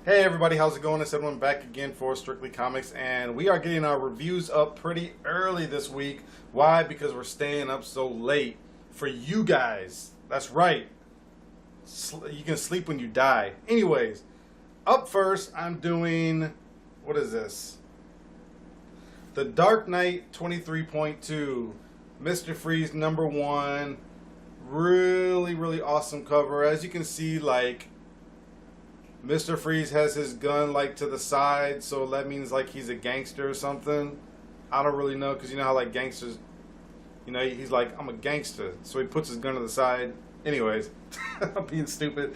Hey everybody, how's it going? It's everyone back again for Strictly Comics, and we are getting our reviews up pretty early this week. Why? Because we're staying up so late for you guys. That's right. You can sleep when you die. Anyways, up first, I'm doing, what is this? The Dark Knight 23.2, Mr. Freeze #1. Really awesome cover. As you can see, like, Mr. Freeze has his gun like to the side, so that means like he's a gangster or something. I don't really know, because you know how like gangsters, you know, he's like, I'm a gangster, so he puts his gun to the side. Anyways, I'm being stupid.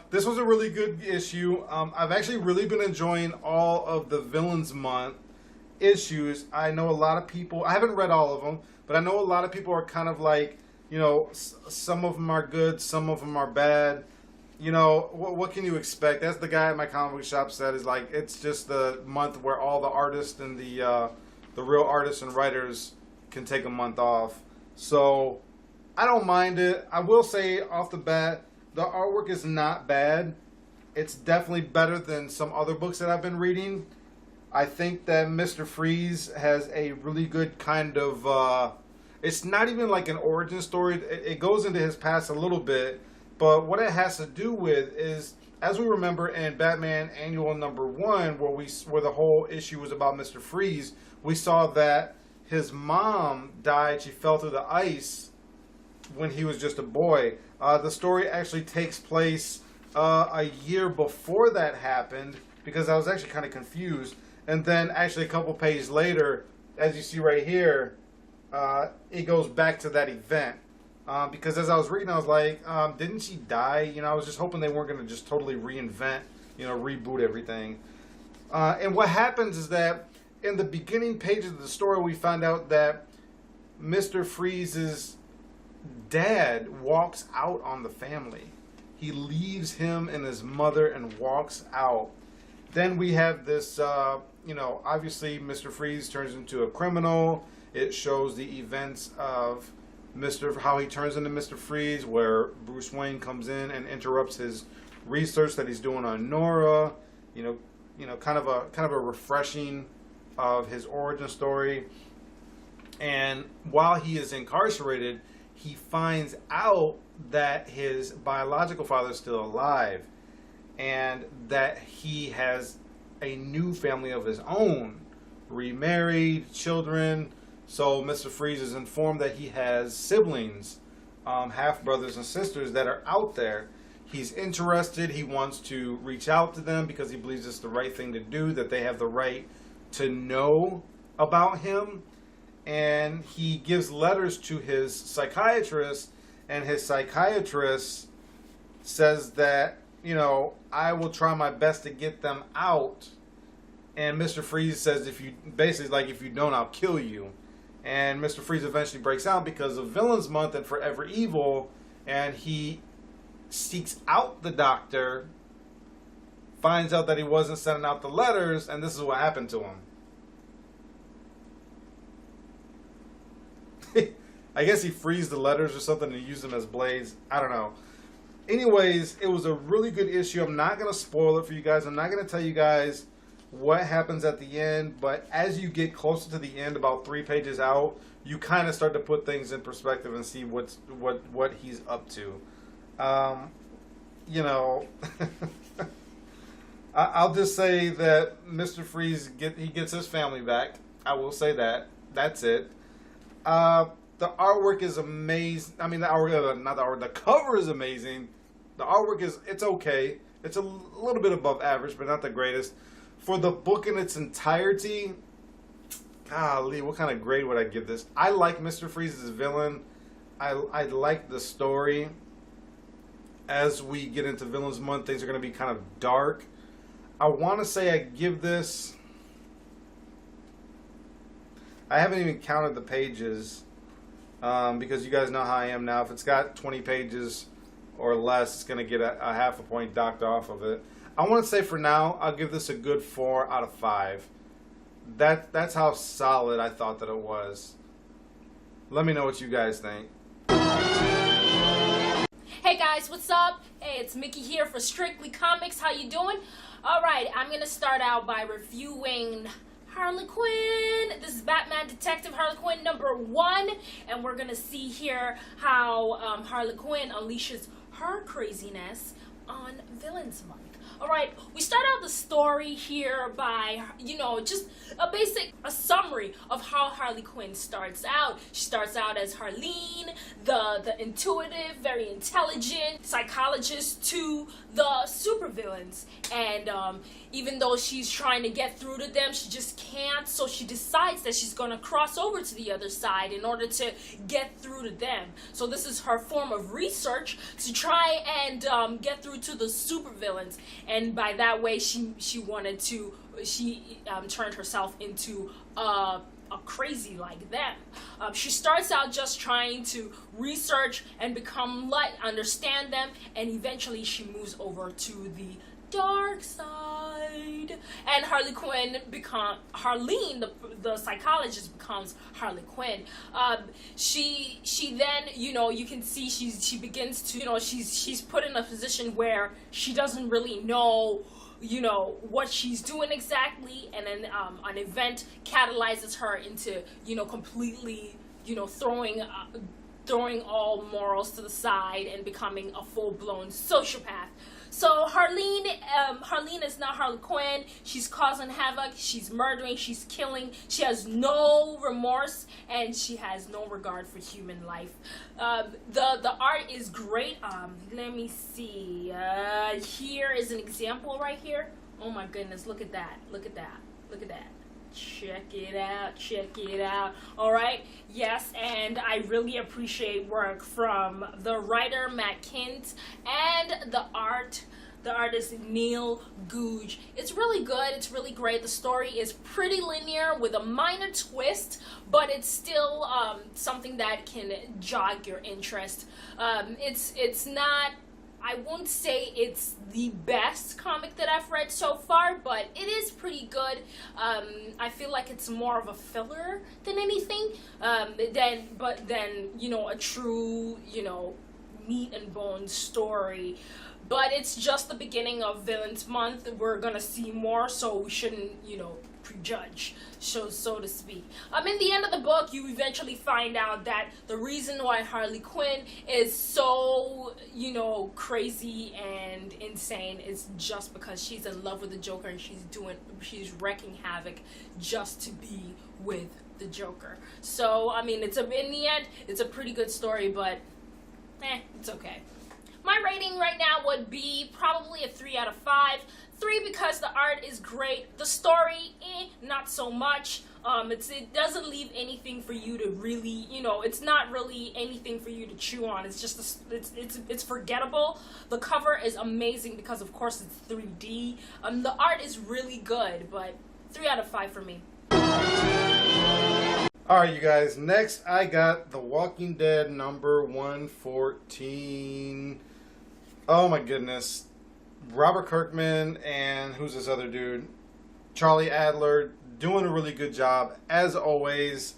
This was a really good issue. I've actually really been enjoying all of the Villains Month issues. I know a lot of people, I haven't read all of them, but I know a lot of people are kind of like, you know, some of them are good, some of them are bad. You know, what can you expect? That's the guy at my comic book shop said, is like, it's just the month where all the artists and the real artists and writers can take a month off. So I don't mind it. I will say off the bat, the artwork is not bad. It's definitely better than some other books that I've been reading. I think that Mr. Freeze has a really good kind of, it's not even like an origin story. It goes into his past a little bit. But what it has to do with is, as we remember in Batman Annual #1, where the whole issue was about Mr. Freeze, we saw that his mom died. She fell through the ice when he was just a boy. The story actually takes place a year before that happened, because I was actually kind of confused. And then actually a couple pages later, as you see right here, it goes back to that event. Because as I was reading, I was like, didn't she die? You know, I was just hoping they weren't going to just totally reinvent, you know, reboot everything. And what happens is that in the beginning pages of the story, we find out that Mr. Freeze's dad walks out on the family. He leaves him and his mother and walks out. Then we have this, you know, obviously Mr. Freeze turns into a criminal. It shows the events of how he turns into Mr. Freeze, where Bruce Wayne comes in and interrupts his research that he's doing on Nora. You know, kind of a refreshing of his origin story. And while he is incarcerated, he finds out that his biological father is still alive, and that he has a new family of his own, remarried, children. So Mr. Freeze is informed that he has siblings, half brothers and sisters that are out there. He's interested. He wants to reach out to them because he believes it's the right thing to do, that they have the right to know about him. And he gives letters to his psychiatrist, and his psychiatrist says that, you know, I will try my best to get them out. And Mr. Freeze says, if you don't, I'll kill you. And Mr. Freeze eventually breaks out because of Villains Month and Forever Evil, and he seeks out the doctor, finds out that he wasn't sending out the letters, and this is what happened to him. I guess he freezed the letters or something and used them as blades. I don't know. Anyways, it was a really good issue. I'm not going to spoil it for you guys. I'm not going to tell you guys what happens at the end, but as you get closer to the end, about 3 pages out, you kind of start to put things in perspective and see what he's up to. You know, I'll just say that Mr. Freeze gets his family back. I will say that. That's it. The artwork is amazing. I mean, the cover is amazing. The artwork it's okay. It's a little bit above average, but not the greatest. For the book in its entirety, golly, what kind of grade would I give this? I like Mr. Freeze as a villain. I like the story. As we get into Villains Month, things are going to be kind of dark. I want to say I give this, I haven't even counted the pages, because you guys know how I am now. If it's got 20 pages or less, it's going to get a half a point docked off of it. I want to say for now, I'll give this a good 4 out of 5. That's how solid I thought that it was. Let me know what you guys think. Hey guys, what's up? Hey, it's Mickey here for Strictly Comics. How you doing? Alright, I'm going to start out by reviewing Harlequin. This is Batman Detective Harlequin #1, and we're going to see here how Harlequin unleashes her craziness on Villains Month. Alright, we start out the story here by, just a summary of how Harley Quinn starts out. She starts out as Harleen, the intuitive, very intelligent psychologist to the supervillains. And even though she's trying to get through to them, she just can't. So she decides that she's going to cross over to the other side in order to get through to them. So this is her form of research to try and get through to the supervillains. And by that way, she turned herself into a crazy like them. She starts out just trying to research and understand them, and eventually she moves over to the dark side, and Harleen, the psychologist, becomes Harley Quinn. She then, you can see she begins to, she's put in a position where she doesn't really know what she's doing exactly, and then an event catalyzes her into completely throwing all morals to the side and becoming a full-blown sociopath. So Harleen is now Harley Quinn. She's causing havoc, she's murdering, she's killing, she has no remorse, and she has no regard for human life. The art is great. Let me see. Here is an example right here. Oh my goodness, look at that. Look at that. Look at that. Check it out, check it out. Alright, yes, and I really appreciate work from the writer Matt Kindt and the artist Neil Googe. It's really good, it's really great. The story is pretty linear with a minor twist, but it's still something that can jog your interest. It's not, I won't say it's the best comic that I've read so far, but it is pretty good. I feel like it's more of a filler than anything, but then a true, meat and bone story. But it's just the beginning of Villains Month. We're gonna see more, so we shouldn't, prejudge, so to speak. In the end of the book, you eventually find out that the reason why Harley Quinn is so, crazy and insane is just because she's in love with the Joker, and she's wrecking havoc just to be with the Joker. So, in the end, it's a pretty good story, but it's okay. My rating right now would be probably a 3 out of 5. 3 because the art is great. The story, not so much. It doesn't leave anything for you to really, it's not really anything for you to chew on. It's just, it's forgettable. The cover is amazing because, of course, it's 3D. The art is really good, but 3 out of 5 for me. Alright, you guys, next I got The Walking Dead #114. Oh my goodness. Robert Kirkman and who's this other dude? Charlie Adlard, doing a really good job, as always.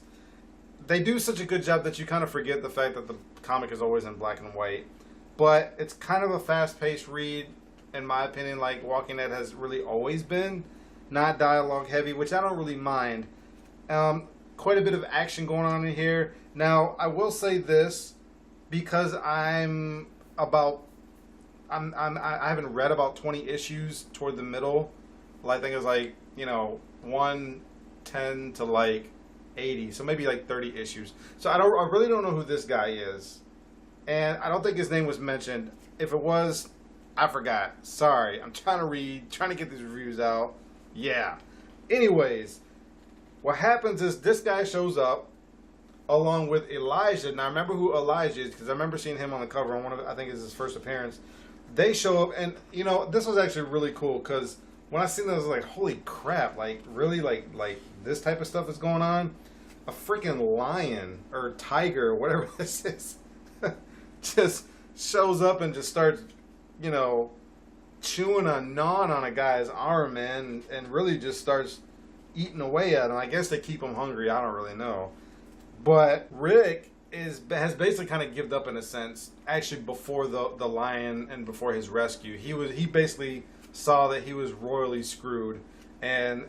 They do such a good job that you kind of forget the fact that the comic is always in black and white. But it's kind of a fast-paced read, in my opinion, like Walking Dead has really always been. Not dialogue heavy, which I don't really mind. Quite a bit of action going on in here. Now, I will say this, because I haven't read about 20 issues toward the middle. Well, I think it was 110 to 80, so maybe 30 issues. So I really don't know who this guy is, and I don't think his name was mentioned. If it was, I forgot. Sorry, I'm trying to get these reviews out. Yeah. Anyways, what happens is this guy shows up along with Elijah. Now, I remember who Elijah is because I remember seeing him on the cover on I think it's his first appearance. They show up, and this was actually really cool because when I seen this, I was like, holy crap, really, this type of stuff is going on. A freaking lion or tiger or whatever this is just shows up and just starts, chewing and gnawing on a guy's arm, man, and really just starts eating away at him. I guess they keep him hungry. I don't really know. But Rick has basically kind of given up in a sense. Actually, before the lion and before his rescue, he basically saw that he was royally screwed, and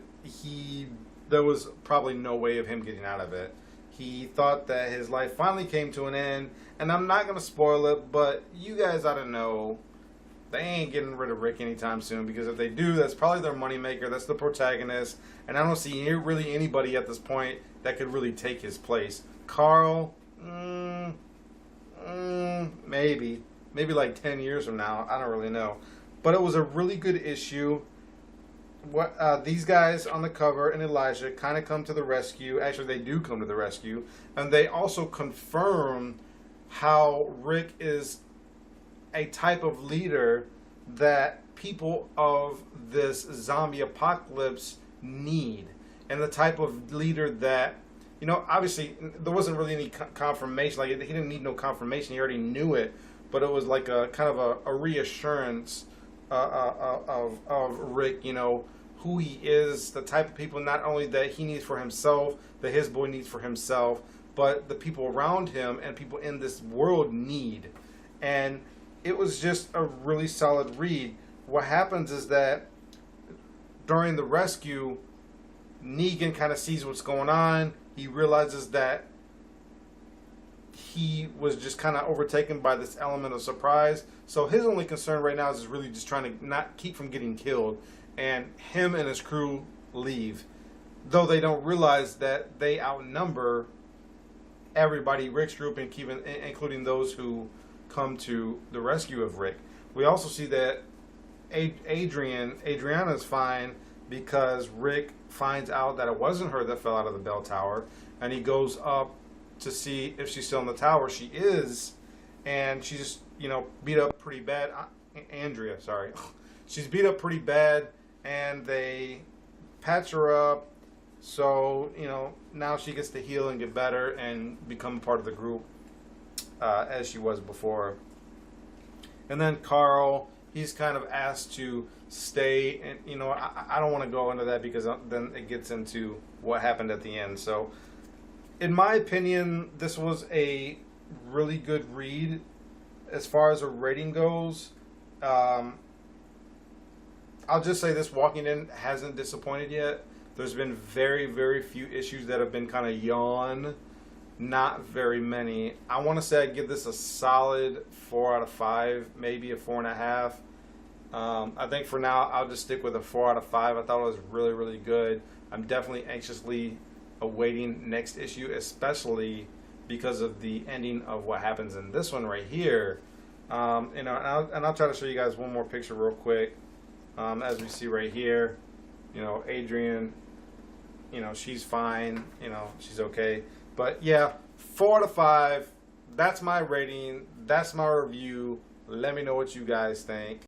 there was probably no way of him getting out of it. He thought that his life finally came to an end, and I'm not going to spoil it, but you guys ought to know they ain't getting rid of Rick anytime soon, because if they do, that's probably their moneymaker. That's the protagonist, and I don't see really anybody at this point that could really take his place. Carl, maybe like 10 years from now. I don't really know, but it was a really good issue. These guys on the cover and Elijah kind of come to the rescue. Actually, they do come to the rescue, and they also confirm how Rick is a type of leader that people of this zombie apocalypse need, and the type of leader that, obviously there wasn't really any confirmation. Like, he didn't need no confirmation. He already knew it, but it was like a kind of a reassurance of Rick, who he is, the type of people not only that he needs for himself, that his boy needs for himself, but the people around him and people in this world need. And it was just a really solid read. What happens is that during the rescue, Negan kind of sees what's going on. He realizes that he was just kind of overtaken by this element of surprise. So his only concern right now is really just trying to not keep from getting killed. And him and his crew leave, though they don't realize that they outnumber everybody, Rick's group, and including those who come to the rescue of Rick. We also see that Adriana's fine, because Rick finds out that it wasn't her that fell out of the bell tower, and he goes up to see if she's still in the tower. She is, and she's just, beat up pretty bad. Andrea, sorry. She's beat up pretty bad, and they patch her up, so, now she gets to heal and get better and become part of the group as she was before. And then Carl, he's kind of asked to stay, and, I don't want to go into that because then it gets into what happened at the end. So, in my opinion, this was a really good read as far as a rating goes. I'll just say this: Walking In hasn't disappointed yet. There's been very, very few issues that have been kind of yawn. Not very many. I want to say I give this a solid 4 out of 5, maybe a 4.5. I think for now I'll just stick with a 4 out of 5. I thought it was really, really good. I'm definitely anxiously awaiting next issue, especially because of the ending of what happens in this one right here. And I'll try to show you guys one more picture real quick. As we see right here, Adrian, she's fine, she's okay. But yeah, 4 out of 5. That's my rating. That's my review. Let me know what you guys think.